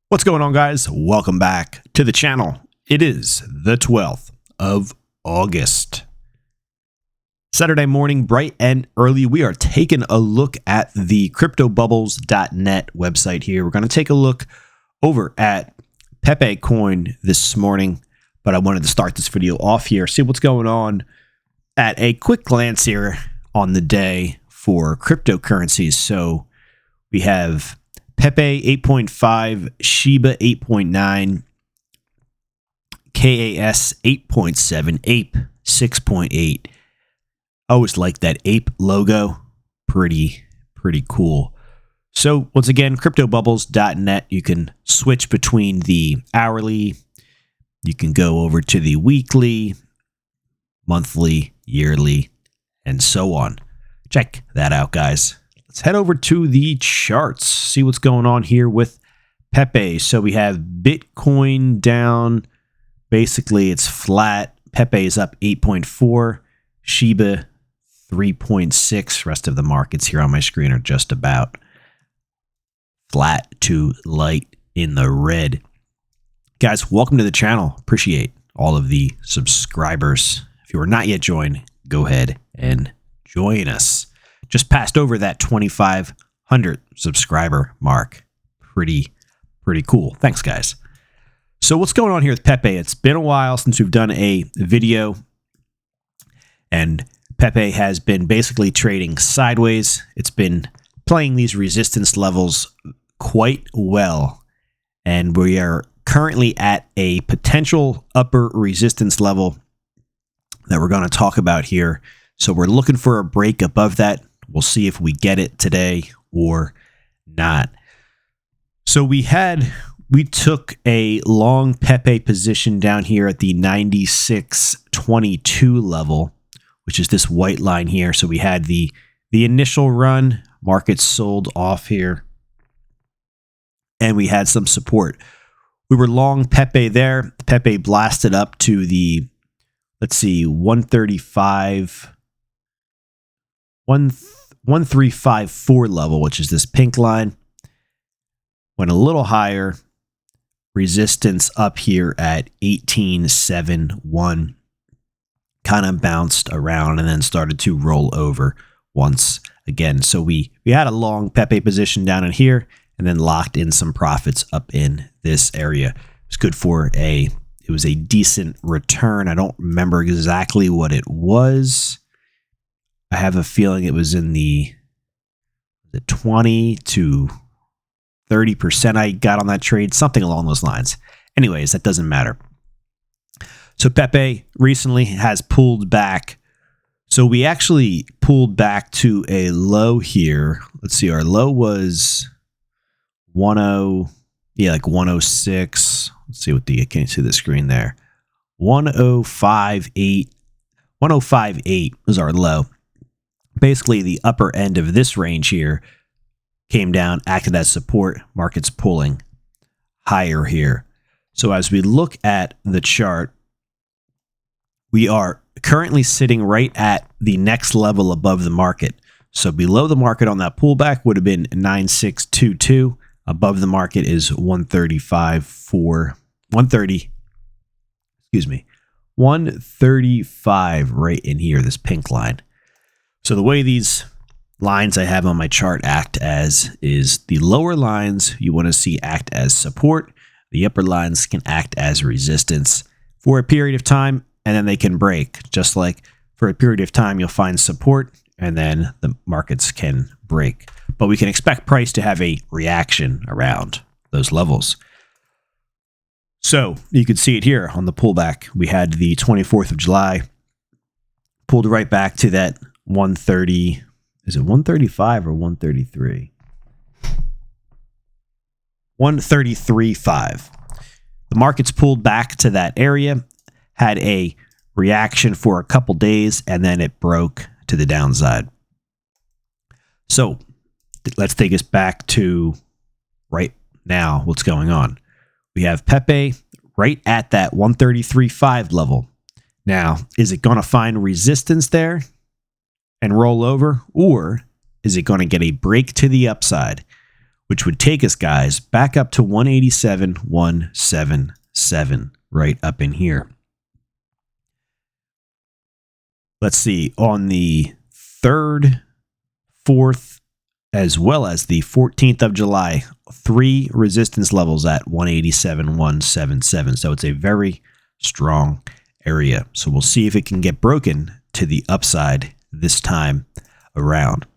What's going on, guys? Welcome back to the channel. It is the 12th of August. Saturday morning, bright and early, we are taking a look at the cryptobubbles.net website here. We're going to take a look over at PEPE coin this morning, but I wanted to start this video off here, see what's going on at a quick glance here on the day for cryptocurrencies. So we have PEPE 8.5, Shiba 8.9, KAS 8.7, Ape 6.8. I always like that Ape logo. Pretty cool. So once again, cryptobubbles.net, you can switch between the hourly, you can go over to the weekly, monthly, yearly, and so on. Check that out, guys. Let's head over to the charts, see what's going on here with PEPE. So we have Bitcoin down. Basically, it's flat. PEPE is up 8.4. Shiba 3.6. Rest of the markets here on my screen are just about flat to light in the red. Guys, welcome to the channel. Appreciate all of the subscribers. If you are not yet joined, go ahead and join us. Just passed over that 2,500 subscriber mark. Pretty cool. Thanks, guys. So what's going on here with PEPE? It's been a while since we've done a video, and PEPE has been basically trading sideways. It's been playing these resistance levels quite well, and we are currently at a potential upper resistance level that we're going to talk about here. So we're looking for a break above that. We'll see if we get it today or not. So we took a long PEPE position down here at the 96.22 level, which is this white line here. So we had the initial run, market sold off here, and we had some support. We were long PEPE there. PEPE blasted up to the, let's see, 1354 level, which is this pink line. Went a little higher. Resistance up here at 1871. Kind of bounced around and then started to roll over once again. So we had a long PEPE position down in here and then locked in some profits up in this area. It was good for it was a decent return. I don't remember exactly what it was. I have a feeling it was in the 20 to 30% I got on that trade, something along those lines. Anyways, that doesn't matter. So PEPE recently has pulled back. So we actually pulled back to a low here. Let's see, our low was 106. Let's see what I can't see the screen there. 1058. 1058 was our low. Basically, the upper end of this range here came down, acted as support, market's pulling higher here. So as we look at the chart, we are currently sitting right at the next level above the market. So below the market on that pullback would have been 9622. Above the market is 135 right in here, this pink line. So the way these lines I have on my chart act as is the lower lines you want to see act as support. The upper lines can act as resistance for a period of time, and then they can break. Just like for a period of time, you'll find support, and then the markets can break. But we can expect price to have a reaction around those levels. So you can see it here on the pullback. We had the 24th of July, pulled right back to that 130. Is it 135 or 133? 133.5. The market's pulled back to that area, had a reaction for a couple days, and then it broke to the downside. So let's take us back to right now. What's going on? We have PEPE right at that 133.5 level. Now, is it going to find resistance there and roll over, or is it going to get a break to the upside? which would take us, guys, back up to 187,177, right up in here. Let's see, on the 3rd, 4th, as well as the 14th of July, 3 resistance levels at 187,177. So it's a very strong area. So we'll see if it can get broken to the upside this time around.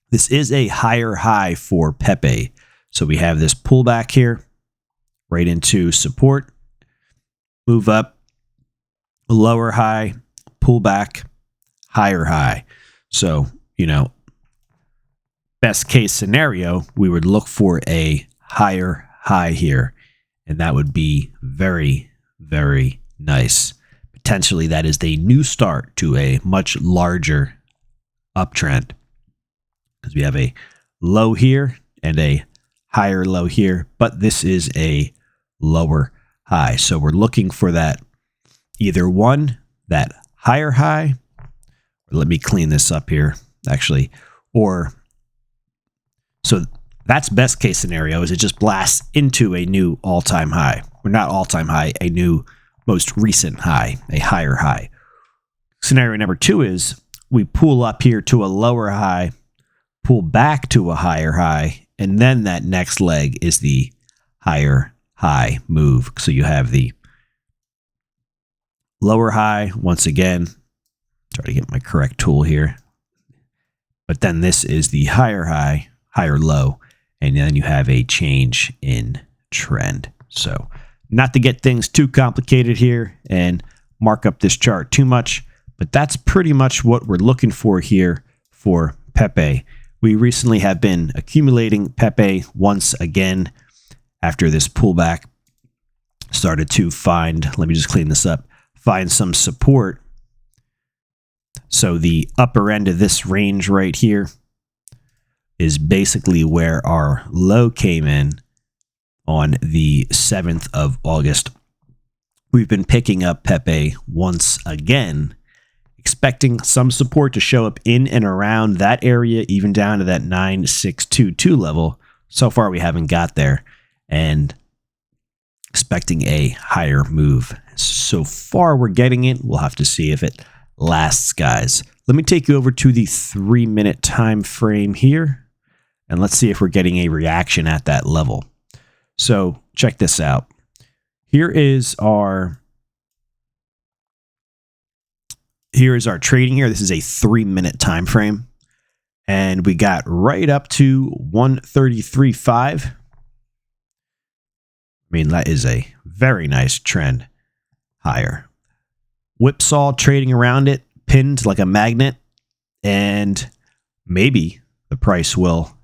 This is a higher high for PEPE. So we have this pullback here, right into support, move up, lower high, pull back, higher high. So, you know, best case scenario, we would look for a higher high here, and that would be very, very nice. Potentially, that is a new start to a much larger uptrend, because we have a low here and a higher low here, but this is a lower high. So we're looking for that, either one, that higher high, or let me clean this up here, actually, or so that's best case scenario, is it just blasts into a new all-time high, or not all-time high, a new most recent high, a higher high. Scenario number 2 is we pull up here to a lower high, pull back to a higher high, and then that next leg is the higher high move. So you have the lower high, once again, try to get my correct tool here, but then this is the higher high, higher low, and then you have a change in trend. So not to get things too complicated here and mark up this chart too much, but that's pretty much what we're looking for here for PEPE. We recently have been accumulating PEPE once again after this pullback started to find, let me just clean this up, find some support. So the upper end of this range right here is basically where our low came in on the 7th of August. We've been picking up PEPE once again, expecting some support to show up in and around that area, even down to that 9622 level. So far, we haven't got there, and expecting a higher move. So far, we're getting it. We'll have to see if it lasts, guys. Let me take you over to the 3-minute time frame here, and let's see if we're getting a reaction at that level. So check this out. Here is our trading here. This is a 3-minute time frame, and we got right up to 133.5. I mean, that is a very nice trend higher. Whipsaw trading around it, pinned like a magnet, and maybe the price will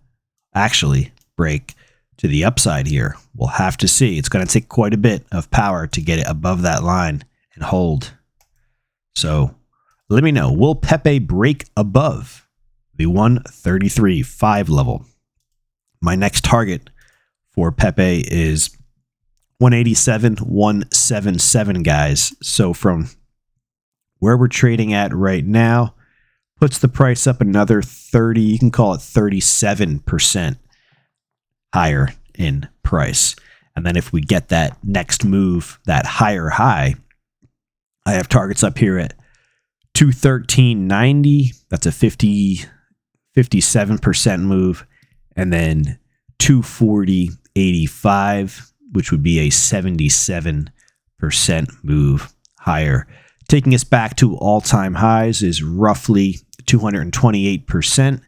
actually break to the upside here. We'll have to see. It's going to take quite a bit of power to get it above that line and hold. So let me know, will PEPE break above the 133.5 level? My next target for PEPE is 187.177, guys. So from where we're trading at right now, puts the price up another 30, you can call it 37% higher in price. And then if we get that next move, that higher high, I have targets up here at 213.90. That's a 57% move. And then 240.85, which would be a 77% move higher. Taking us back to all-time highs is roughly 228%.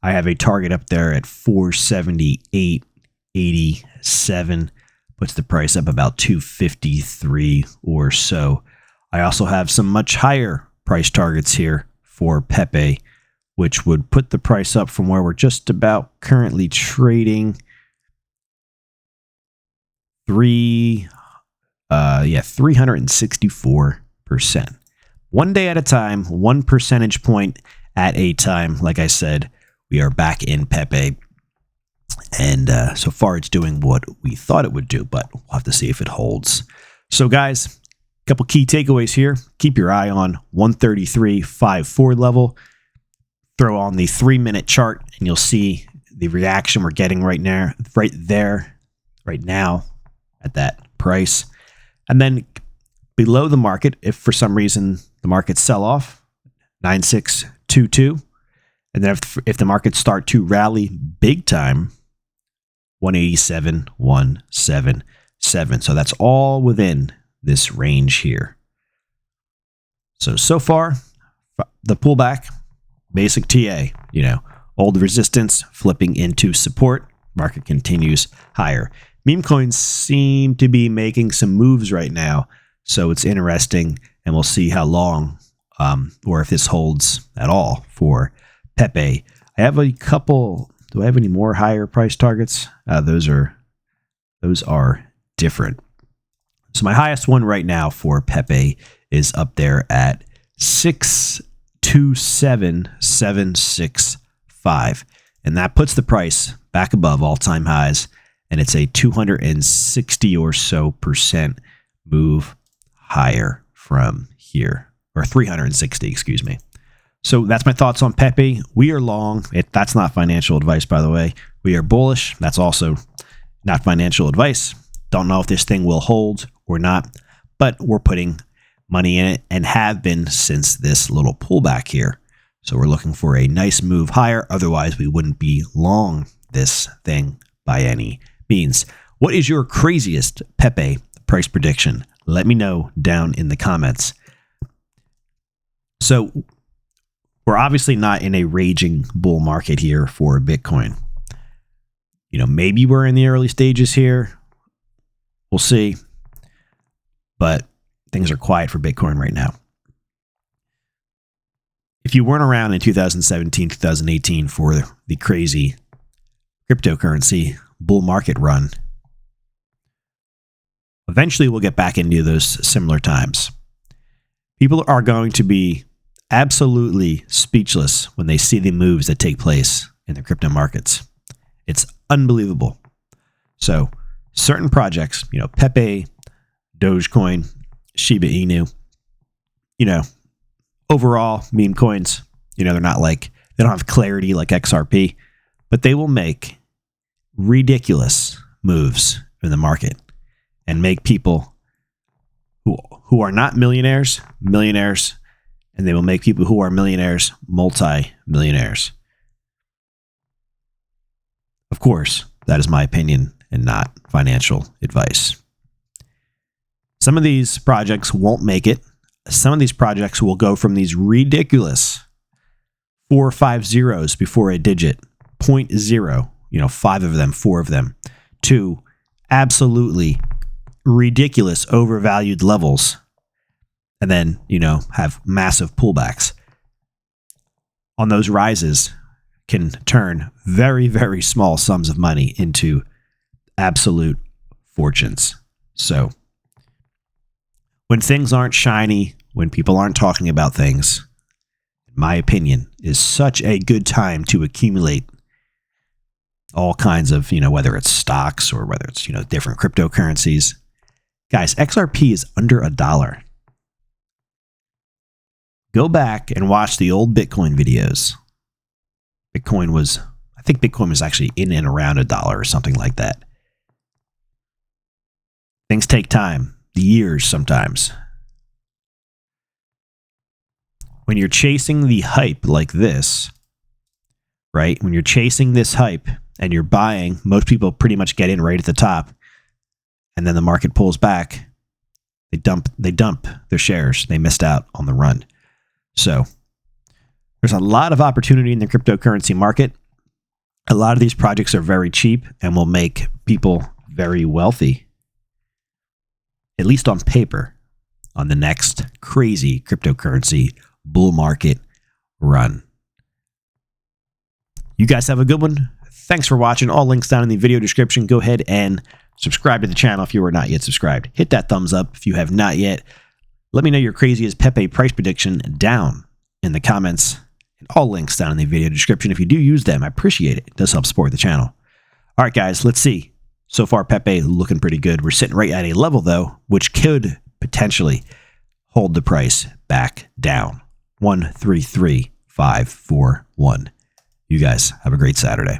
I have a target up there at 478.87. Puts the price up about 253 or so. I also have some much higher price targets here for PEPE, which would put the price up from where we're just about currently trading 364%. One day at a time, 1 percentage point at a time. Like I said, we are back in PEPE. And so far, it's doing what we thought it would do, but we'll have to see if it holds. So, guys, a couple key takeaways here. Keep your eye on 133.54 level. Throw on the 3-minute chart, and you'll see the reaction we're getting right now at that price. And then below the market, if for some reason the markets sell off, 9622. And then if the markets start to rally big time, 187.177. So that's all within this range here. So far, the pullback, basic TA, old resistance flipping into support. Market continues higher. Meme coins seem to be making some moves right now. So it's interesting, and we'll see how long or if this holds at all for PEPE. I have a couple. Do I have any more higher price targets? Those are different. So my highest one right now for PEPE is up there at 627.765, and that puts the price back above all-time highs, and it's a 260 or so % move higher from here, or 360, excuse me. So that's my thoughts on PEPE. We are long. That's not financial advice, by the way. We are bullish. That's also not financial advice. Don't know if this thing will hold or not, but we're putting money in it and have been since this little pullback here. So we're looking for a nice move higher. Otherwise, we wouldn't be long this thing by any means. What is your craziest PEPE price prediction? Let me know down in the comments. So we're obviously not in a raging bull market here for Bitcoin. Maybe we're in the early stages here. We'll see. But things are quiet for Bitcoin right now. If you weren't around in 2017, 2018 for the crazy cryptocurrency bull market run, eventually we'll get back into those similar times. People are going to be absolutely speechless when they see the moves that take place in the crypto markets. It's unbelievable. So certain projects, PEPE, Dogecoin, Shiba Inu, overall meme coins, they're not they don't have clarity like XRP, but they will make ridiculous moves in the market and make people who are not millionaires, and they will make people who are millionaires multi-millionaires. Of course, that is my opinion and not financial advice. Some of these projects won't make it. Some of these projects will go from these ridiculous 4 or 5 zeros before a digit, 0.0, 5 of them, 4 of them, to absolutely ridiculous overvalued levels, and then, have massive pullbacks. On those rises can turn very, very small sums of money into absolute fortunes. So when things aren't shiny, when people aren't talking about things, in my opinion, is such a good time to accumulate all kinds of, whether it's stocks or whether it's, different cryptocurrencies. Guys, XRP is under $1. Go back and watch the old Bitcoin videos. I think Bitcoin was actually in and around $1 or something like that. Things take time, years sometimes. When you're chasing the hype like this, right? When you're chasing this hype and you're buying, most people pretty much get in right at the top, and then the market pulls back. They dump their shares. They missed out on the run. So there's a lot of opportunity in the cryptocurrency market. A lot of these projects are very cheap and will make people very wealthy, at least on paper, on the next crazy cryptocurrency bull market run. You guys have a good one. Thanks for watching. All links down in the video description. Go ahead and subscribe to the channel if you are not yet subscribed. Hit that thumbs up if you have not yet. Let me know your craziest PEPE price prediction down in the comments. And all links down in the video description. If you do use them, I appreciate it. It does help support the channel. All right, guys, let's see. So far, PEPE looking pretty good. We're sitting right at a level, though, which could potentially hold the price back down. 133,541. You guys have a great Saturday.